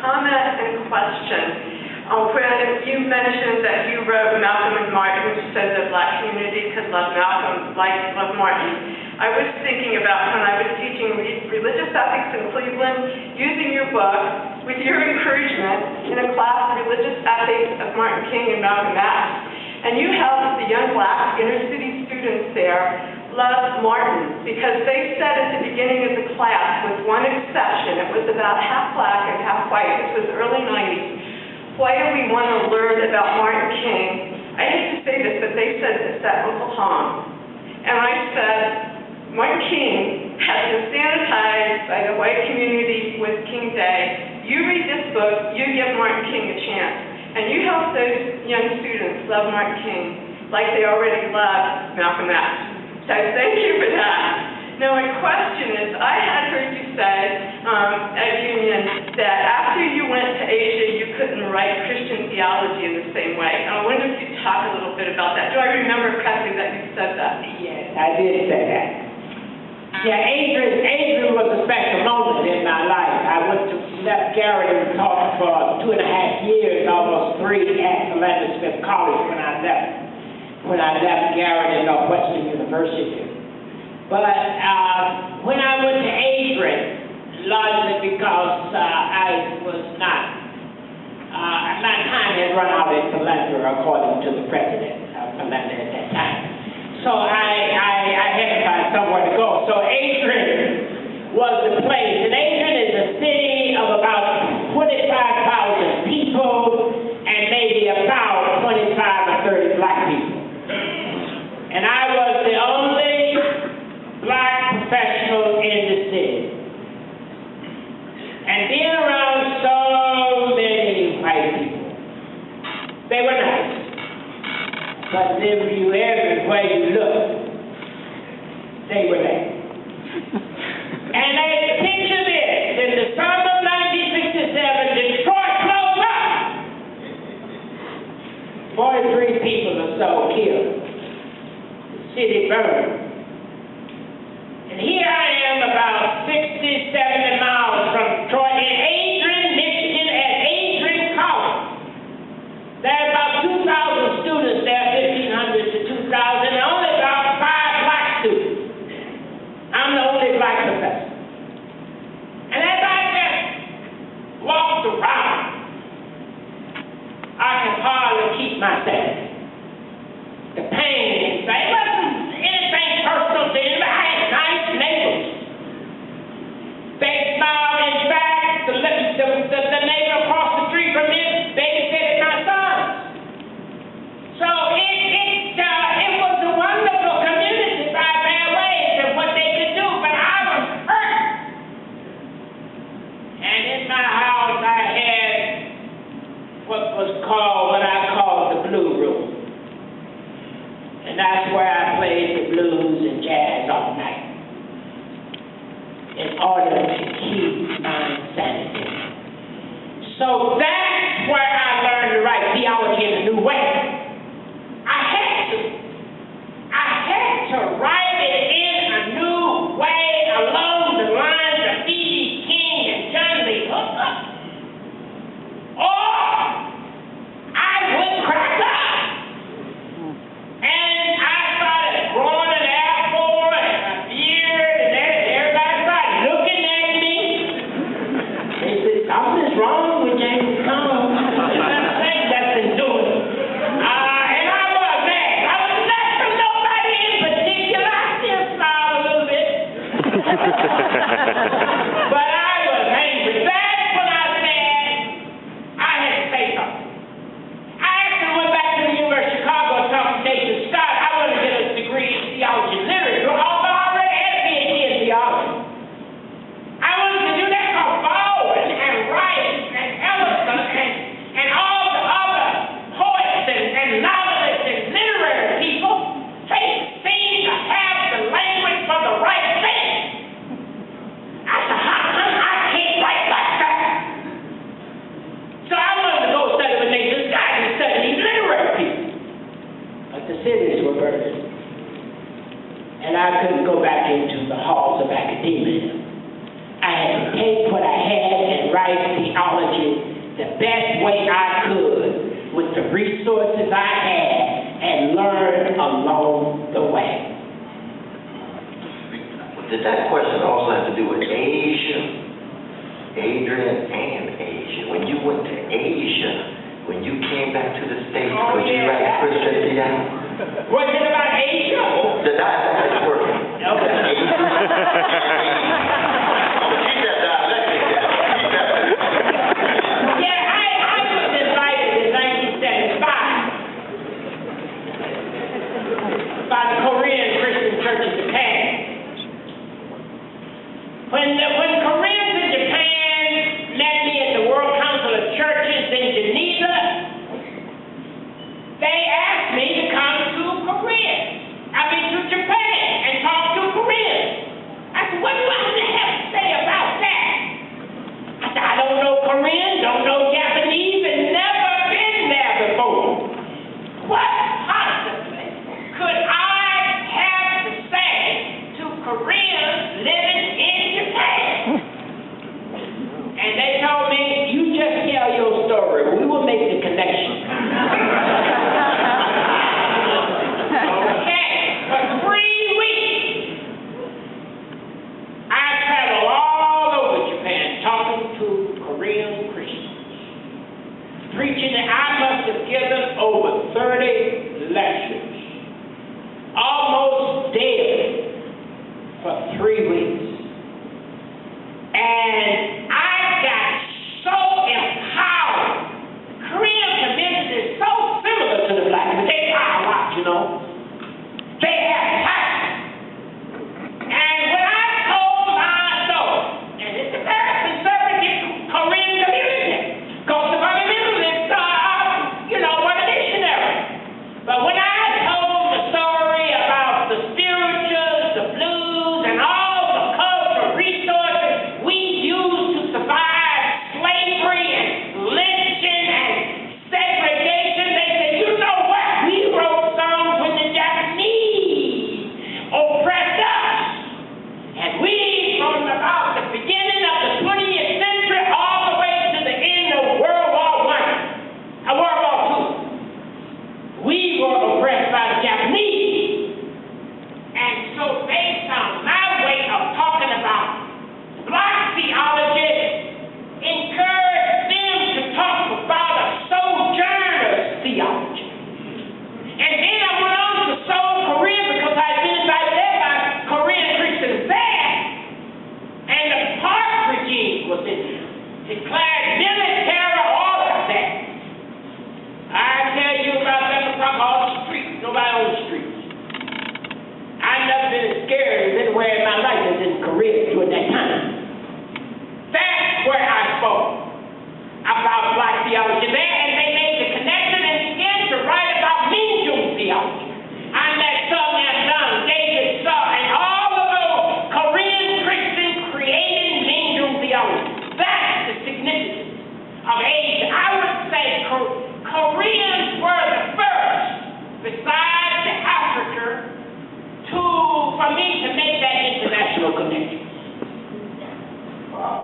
comment and question. When you mentioned that you wrote Malcolm and Martin said the black community could love Malcolm like love Martin, I was thinking about when I was teaching religious ethics in Cleveland, using your book with your encouragement in a class of religious ethics of Martin King and Malcolm X. And you helped the young black inner city students there love Martin because they said at the beginning of the class, with one exception, it was about half black and half white, this was early 90s, why do we want to learn about Martin King? I hate to say this, but they said it's that Uncle Tom. And I said, Martin King has been sanitized by the white community with King Day. You read this book, you give Martin King a chance. And you help those young students love Martin King like they already love Malcolm X. So thank you for that. Now, my question is, I had heard you say at Union that after you went to Asia, you couldn't write Christian theology in the same way. And I wonder if you'd talk a little bit about that. Do I remember correctly that you said that? Yes, I did say that. Yeah, Adrian was a special moment in my life. I left Garrett and taught for 2.5 years, almost 3 at Atlanta Smith College when I left Garrett at Northwestern University. But when I went to Adrian, largely because I was not, my time had run out at Atlanta according to the president of Atlanta at that time. So I had to find somewhere to go. So Adrian was the place. And Adrian is a city of about 25,000 people and maybe about 25 or 30 black people. And I was the only black professional in the city. And being around so many white people, they were nice. But everywhere you look, they were there. And they picture this, in the summer of 1967, Detroit blows up. 43 people or so killed. The city burned. And here I am about 60, 70 miles from Detroit in Adrian, Michigan at Adrian College. There are about 2,000 students there, 1,500 to 2,000, and only about 5 black students. I'm the only black professor. And as I just walked around, I could hardly keep my sanity. The pain inside. It wasn't anything personal to anybody. I had nice neighbors. They smiled. In fact, the neighbor across the street from me babysitted my son. So it was a wonderful community by their ways of what they could do, but I was hurt. And in my house I had what I called the blue room. And that's where I played the blues and jazz all night in order to keep my sanity. So that's where I learned to write theology in a new way. I had to write it in a new way along the lines of E.B. King and John Lee Hooker. Or I would crack up. And I started growing an afro and a beard, and everybody started looking at me. They said, something's wrong with James Cone. There's nothing to it. And I was mad. I was not from nobody in particular. I still smile a little bit. But I was angry. That's when I said I had to say something. I actually went back to the University of Chicago and talked to Nathan Scott. I wanted to get a degree in theology and literature, although I already had a PhD in theology. I wanted to do that for Baldwin and Rice and Ellison and all the other poets and novelists and literary people. They seem to have the language for the right thing. I said, how come I can't write like that? So I wanted to go study with Nathan Scott and study these literary people. But the cities were burning. And I couldn't go back into the halls of academia. I had to take what I had and write theology best way I could with the resources I had and learn along the way. Did that question also have to do with Asia, Adrian, and Asia? When you went to Asia, when you came back to the States, could you write Christian down? Was it about Asia? The dialect is working. Okay. Keep that dialect in there. Keep that. Yeah, I was invited in 1975 by the Korean Christian Church in Japan. When Koreans in Japan met me at the World Council of Churches in Geneva, they asked me to come to Japan and talk to Koreans. I said, what do I have to say about that? I said, I don't know Korean, don't know Japanese, and never been there before. What possibly could I have to say to Koreans living in Japan? And they told me, you just tell your story. We will make the connection. Okay, for 3 weeks, I traveled all over Japan talking to Korean Christians. Preaching, and I must have given over 30 lectures, almost daily, for 3 weeks. And I got so empowered. Korean community is so similar to the black, but they are a lot, you know. They have passion. And when I told my story, and it's a very conservative Korean community, because the fundamentalists were the missionaries. But when I told the story about the spirituals, the blues, and all the cultural resources we used to survive slavery and lynching and segregation, they said, you know what? We wrote songs when the Japanese oppressed us. And we, from about the beginning of the 20th century all the way to the end of World War II, we were oppressed by the Japanese. And so based on my way of talking about black theology, encouraged them to talk about a sojourner's theology. And then I went on to Seoul, Korea, because I'd been invited there by Korean Christians there. And the Park regime was in declared